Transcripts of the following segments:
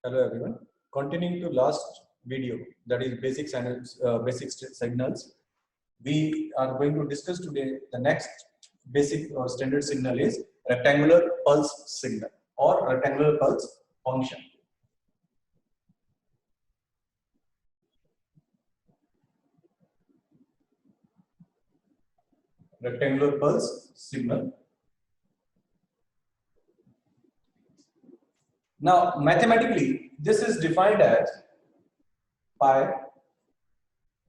Hello everyone. Continuing to last video, that is basic signals. We are going to discuss today the next basic or standard signal is rectangular pulse signal or rectangular pulse function. Rectangular pulse signal. Now, mathematically, this is defined as pi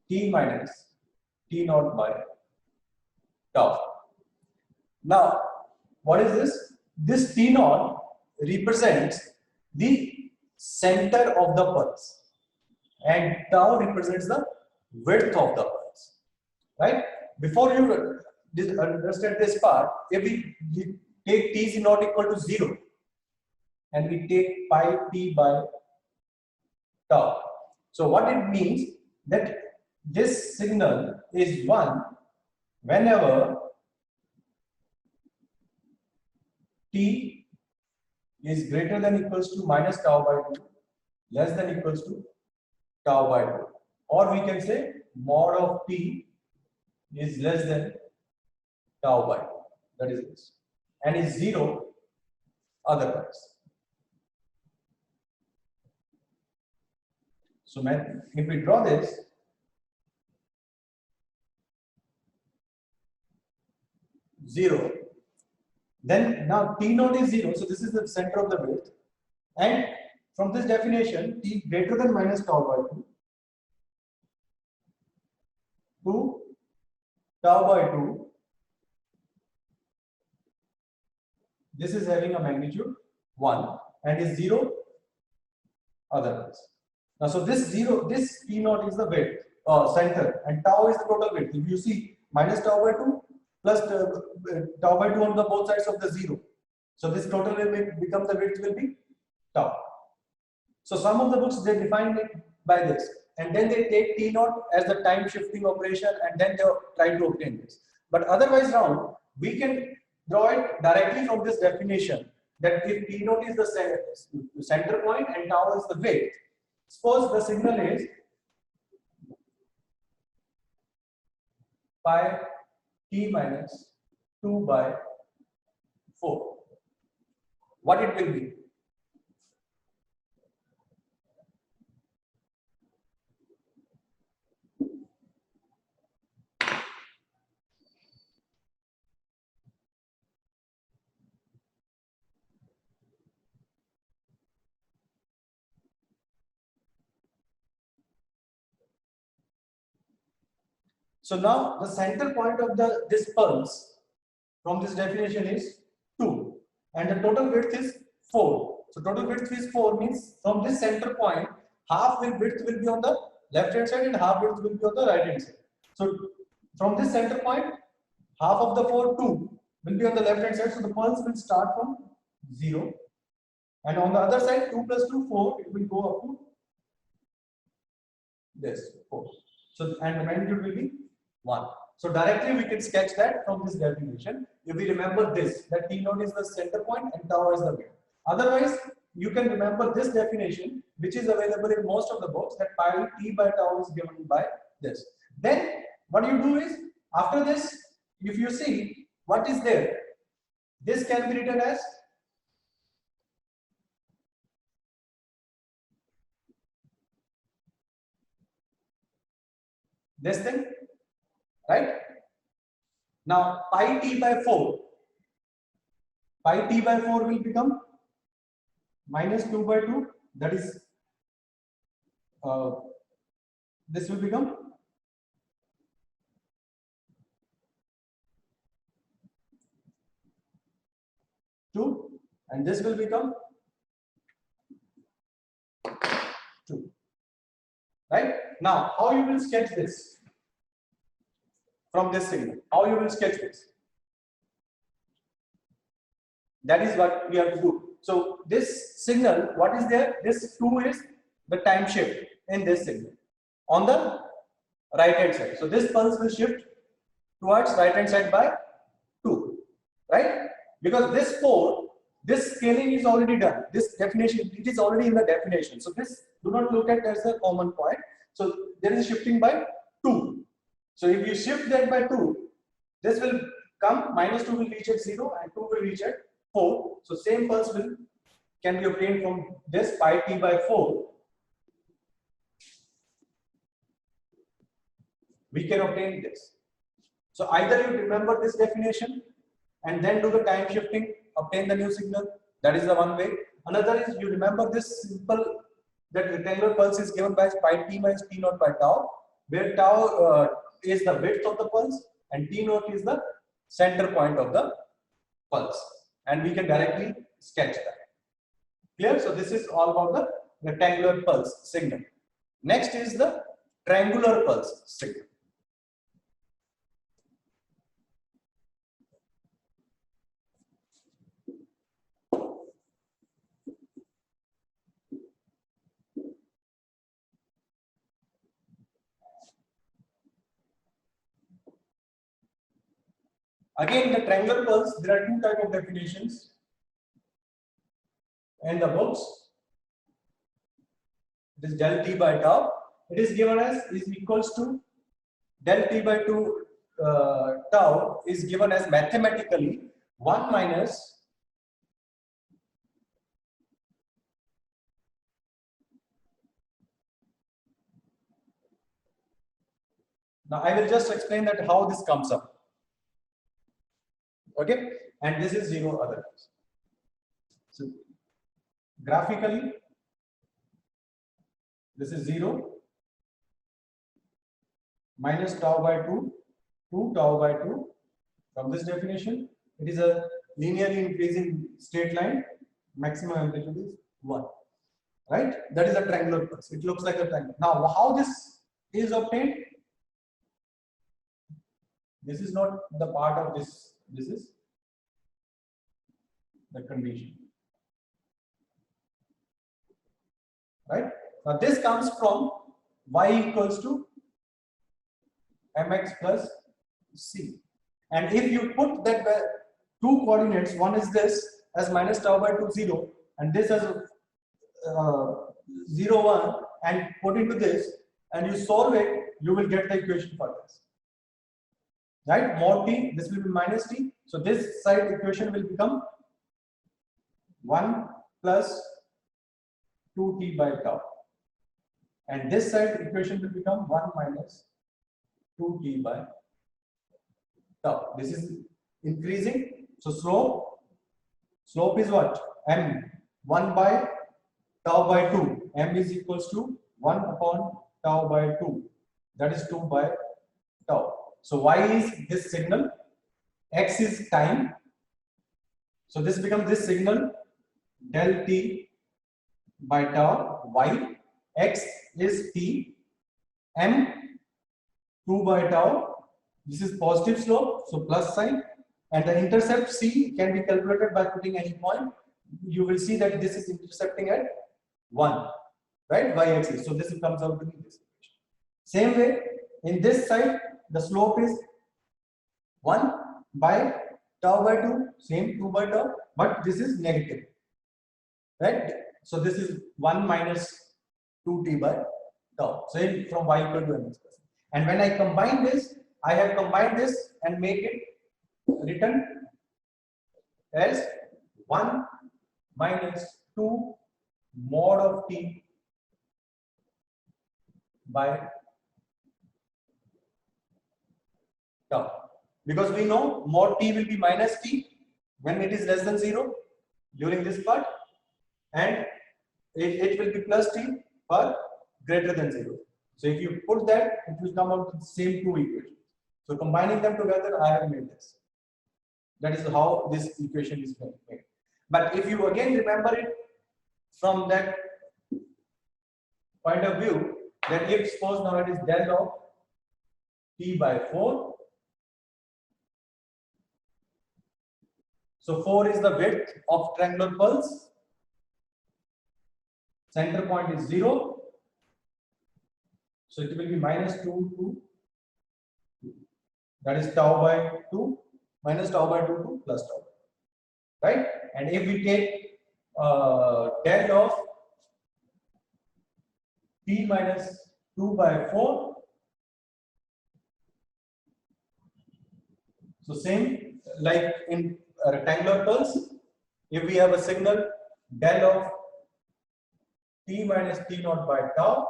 t minus t naught by tau. Now, what is this? This t naught represents the center of the pulse, and tau represents the width of the pulse. Right? Before you understand this part, if we take t is not equal to 0, and we take pi t by tau. So what it means that this signal is 1 whenever t is greater than equals to minus tau by 2, less than equals to tau by 2, or we can say mod of t is less than tau by 2, that is this, and is 0 otherwise. So if we draw this, zero, then now t naught is 0, so this is the center of the width, and from this definition, t greater than minus tau by 2 to tau by 2, this is having a magnitude 1 and is 0 otherwise. Now, so this t naught is the width, center, and tau is the total width. If you see minus tau by 2 plus tau by 2 on the both sides of the 0, so this total will become the width will be tau. So some of the books they define it by this, and then they take t naught as the time shifting operation, and then they are trying to obtain this. But otherwise round, we can draw it directly from this definition that if t naught is the center point and tau is the width, suppose the signal is pi t minus 2 by 4. What it will be? So now the center point of this pulse from this definition is 2, and the total width is 4. So total width is 4 means from this center point, half width will be on the left hand side and half width will be on the right hand side. So from this center point, half of the 2 will be on the left hand side. So the pulse will start from 0, and on the other side 2 plus 2 4, it will go up to this 4. So and the magnitude will be 1. So directly we can sketch that from this definition. If we remember this, that t naught is the center point and tau is the width. Otherwise, you can remember this definition, which is available in most of the books, that pi t by tau is given by this. Then what you do is, after this, if you see what is there, this can be written as this thing, right? Now pi t by 4, pi t by 4 will become minus 2 by 2, that is this will become 2, and this will become 2. Right? Now, how you will sketch this from this signal? How you will sketch this? That is what we have to do. So this signal, what is there? This 2 is the time shift in this signal on the right hand side. So this pulse will shift towards right hand side by 2, right? Because this 4, this scaling is already done. This definition, it is already in the definition. So this do not look at as a common point. So there is shifting by 2. So if you shift that by 2, this will come, -2 will reach at 0 and 2 will reach at 4. So same pulse can be obtained from this pi t by 4. We can obtain this. So either you remember this definition and then do the time shifting, obtain the new signal. That is the one way. Another is you remember this simple, that rectangular pulse is given by pi t minus t naught by tau, where tau is the width of the pulse and t naught is the center point of the pulse, and we can directly sketch that. Clear? So this is all about the rectangular pulse signal. Next is the triangular pulse signal. Again, the triangular pulse, there are two types of definitions in the books. It is del t by tau. It is given as is equals to del t by 2 tau is given as mathematically 1 minus now I will just explain that how this comes up. Okay, and this is 0 otherwise. So graphically, this is 0 minus tau by 2, 2 tau by 2. From this definition, it is a linearly increasing straight line. Maximum amplitude is 1. Right? That is a triangular pulse. It looks like a triangle. Now, how this is obtained? This is not the part of this. This is the condition. Right? Now, this comes from y equals to mx plus c. And if you put that two coordinates, one is this as minus tau by 2, 0, and this as 0, 1, and put into this, and you solve it, you will get the equation for this. Right? Mod t, this will be minus t. So this side equation will become 1 plus 2t by tau. And this side equation will become 1 minus 2t by tau. This is increasing. So slope is what? M 1 by tau by 2. M is equals to 1 upon tau by 2. That is 2 by tau. So y is this signal, x is time. So this becomes this signal del t by tau y. X is t, m 2 by tau. This is positive slope, so plus sign, and the intercept c can be calculated by putting any point. You will see that this is intercepting at 1, right? Y-axis. So this comes out to be this. Same way, in this side, the slope is 1 by tau by 2, same 2 by tau, but this is negative, right? So this is 1 minus 2t by tau. Same from y equal to mx. And when I combine this, I have combined this and make it written as 1 minus 2 mod of t by tau. Because we know mod t will be minus t when it is less than 0 during this part, and it will be plus t for greater than 0. So if you put that, it will come out with the same two equations. So combining them together, I have made this. That is how this equation is made. But if you again remember it from that point of view, then if suppose now it is del of t by 4. So 4 is the width of triangular pulse. Center point is 0. So it will be minus 2 to 2. That is tau by 2 minus tau by 2 to plus tau. Right? And if we take del of t minus 2 by 4, so same like in rectangular pulse, if we have a signal del of t minus t naught by tau,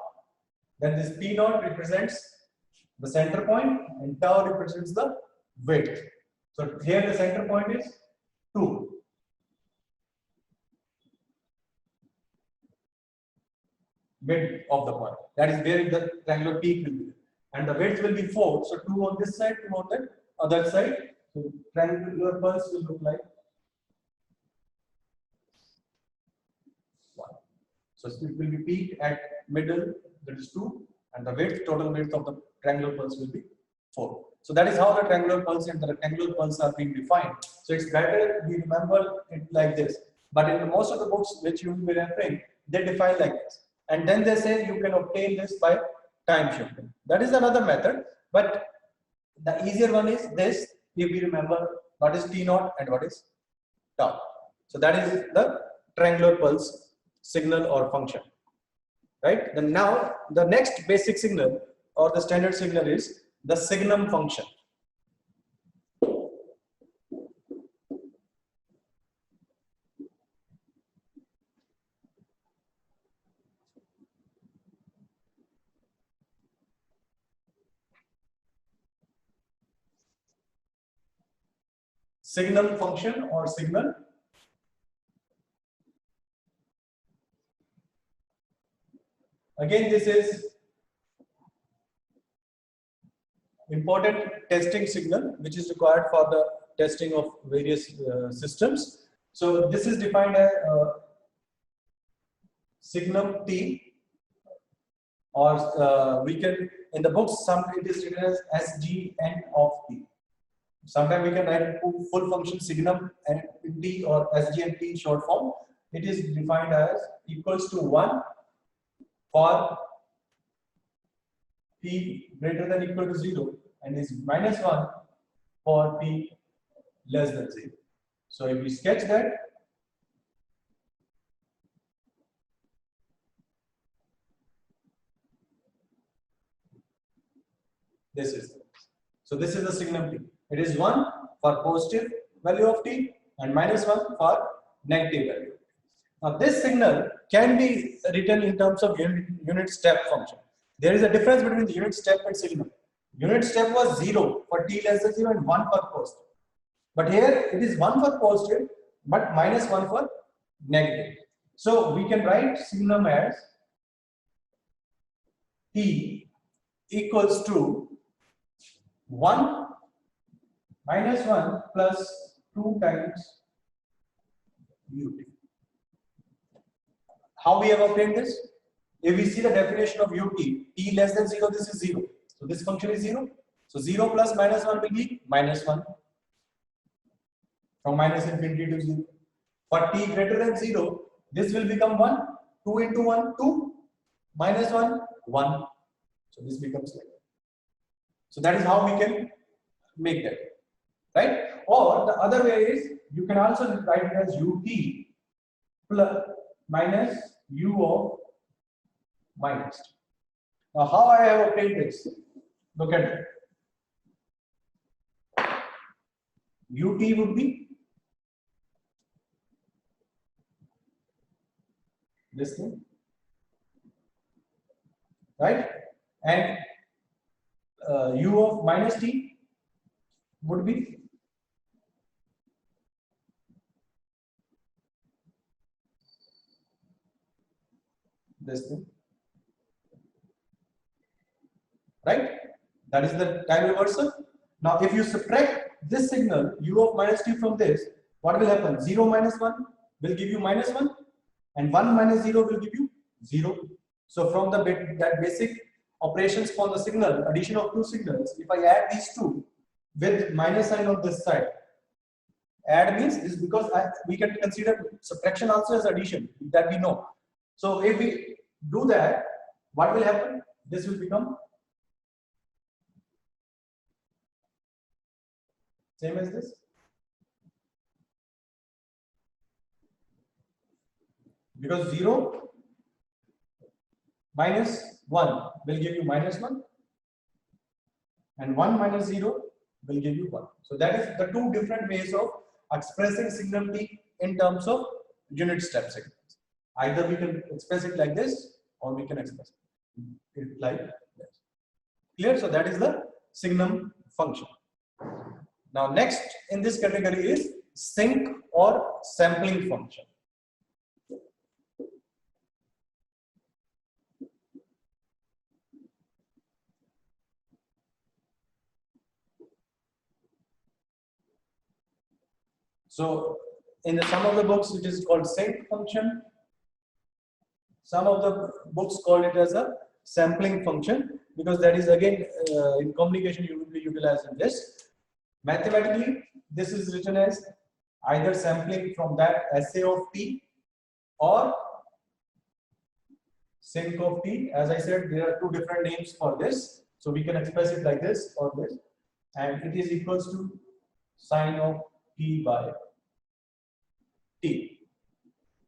then this p naught represents the center point and tau represents the width. So here the center point is 2. Width of the point. That is where the triangular peak will be. And the width will be 4. So 2 on this side, 2 on the other side. So triangular pulse will look like 1. So it will be peak at middle, that is 2, and the width, total width of the triangular pulse will be 4. So that is how the triangular pulse and the rectangular pulse are being defined. So it's better we remember it like this. But in most of the books which you will be referring, they define like this. And then they say you can obtain this by time shifting. That is another method, but the easier one is this, if we remember what is T naught and what is tau. So that is the triangular pulse signal or function, right? Then now the next basic signal or the standard signal is the signum function. Signum function or signal. Again, this is important testing signal which is required for the testing of various systems. So this is defined as signum T, or we can in the books some it is written as SGN of T. Sometimes we can write full function signum and T or SGNT short form. It is defined as equals to 1 for t greater than equal to 0 and is minus 1 for t less than 0. So if we sketch that, this is the signum t. It is 1 for positive value of t and minus 1 for negative value. Now this signal can be written in terms of unit step function. There is a difference between the unit step and signal. Unit step was 0 for t less than 0 and 1 for positive. But here it is 1 for positive but minus 1 for negative. So we can write signum as t equals to 1 minus 1 plus 2 times ut. How we have obtained this? If we see the definition of ut, t less than 0, this is 0. So this function is 0. So 0 plus minus 1 will be minus 1. From minus infinity to 0. For t greater than 0, this will become 1. 2 into 1, 2. Minus 1, 1. So this becomes like that. So that is how we can make that. Right? Or the other way is, you can also write it as ut plus minus u of minus t. Now how I have obtained this? Look at it. ut would be this thing, right? And u of minus t would be this thing, right? That is the time reversal. Now if you subtract this signal u of minus t from this, what will happen? 0 minus 1 will give you minus 1 and 1 minus 0 will give you 0. So from the that basic operations for the signal, addition of two signals, if I add these two with minus sign on this side, add means is because we can consider subtraction also as addition, that we know. So if we do that, what will happen? This will become same as this. because 0 minus 1 will give you -1 and 1 minus 0 will give you 1. So that is the two different ways of expressing signal t in terms of unit step signals. Either we can express it like this or we can express it like this. Clear? So that is the signum function. Now next in this category is sinc or sampling function. So in some of the books it is called sinc function. Some of the books call it as a sampling function, because that is again in communication you will be utilizing this. Mathematically, this is written as either sampling from that SA of t or sinc of t. As I said, there are two different names for this. So we can express it like this or this, and it is equals to sine of t by t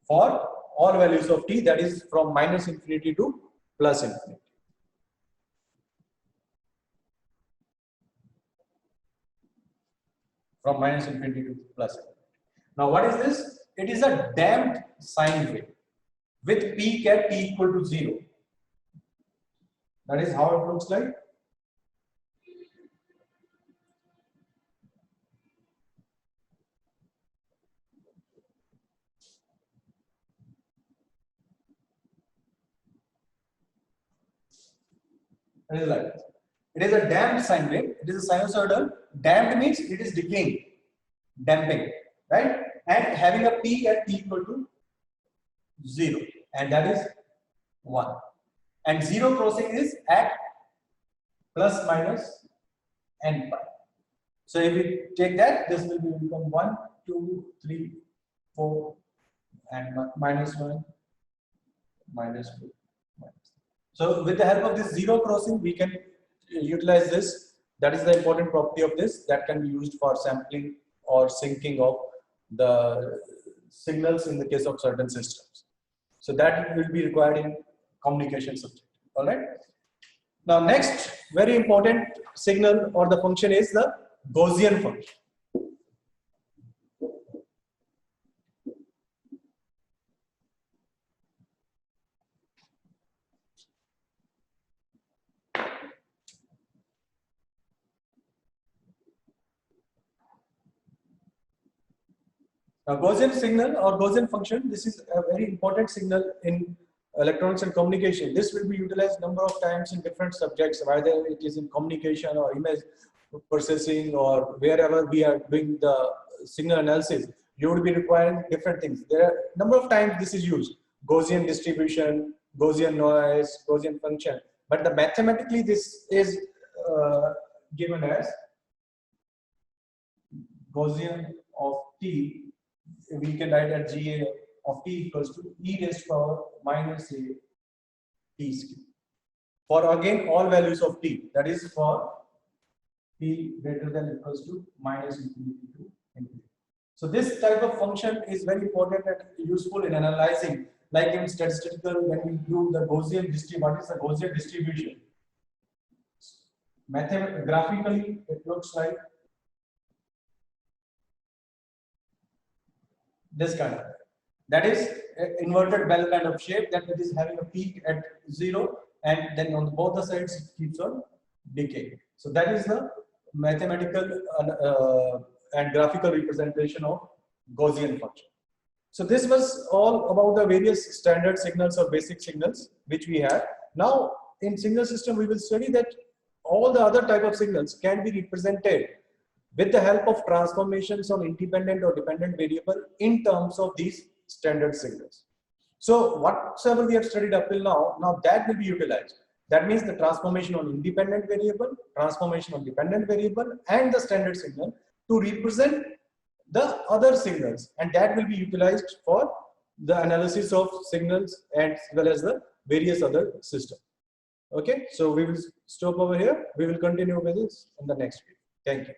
for all values of t, that is from -infinity to +infinity. From -infinity to +infinity. Now what is this? It is a damped sine wave with peak at t equal to 0. That is how it looks like. It is like this. It is a damped sine wave. It is a sinusoidal. Damped means it is decaying, damping, right? And having a peak at t equal to 0, and that is 1. And 0 crossing is at plus minus n pi. So if we take that, this will become 1, 2, 3, 4, and -1, -2. So with the help of this 0 crossing, we can utilize this. That is the important property of this that can be used for sampling or syncing of the signals in the case of certain systems. So that will be required in communication subject. All right. Now next very important signal or the function is the Gaussian function. Now, Gaussian signal or Gaussian function, this is a very important signal in electronics and communication. This will be utilized number of times in different subjects, whether it is in communication or image processing or wherever we are doing the signal analysis. You would be requiring different things. There are a number of times this is used: Gaussian distribution, Gaussian noise, Gaussian function. But the mathematically this is given as Gaussian of t. We can write that Ga of t equals to e raised to power minus a t square. For again all values of t, that is for t greater than or equals to -infinity to infinity. So this type of function is very important and useful in analyzing, like in statistical when we do the Gaussian distribution. What is the Gaussian distribution? Graphically, it looks like this kind of, that is inverted bell kind of shape, that it is having a peak at 0 and then on both the sides it keeps on decaying. So that is the mathematical and graphical representation of Gaussian function. So this was all about the various standard signals or basic signals which we have. Now in signal system we will study that all the other type of signals can be represented with the help of transformations on independent or dependent variable in terms of these standard signals. So whatsoever we have studied up till now that will be utilized. That means the transformation on independent variable, transformation on dependent variable, and the standard signal to represent the other signals, and that will be utilized for the analysis of signals as well as the various other systems. Okay, so we will stop over here. We will continue with this in the next video. Thank you.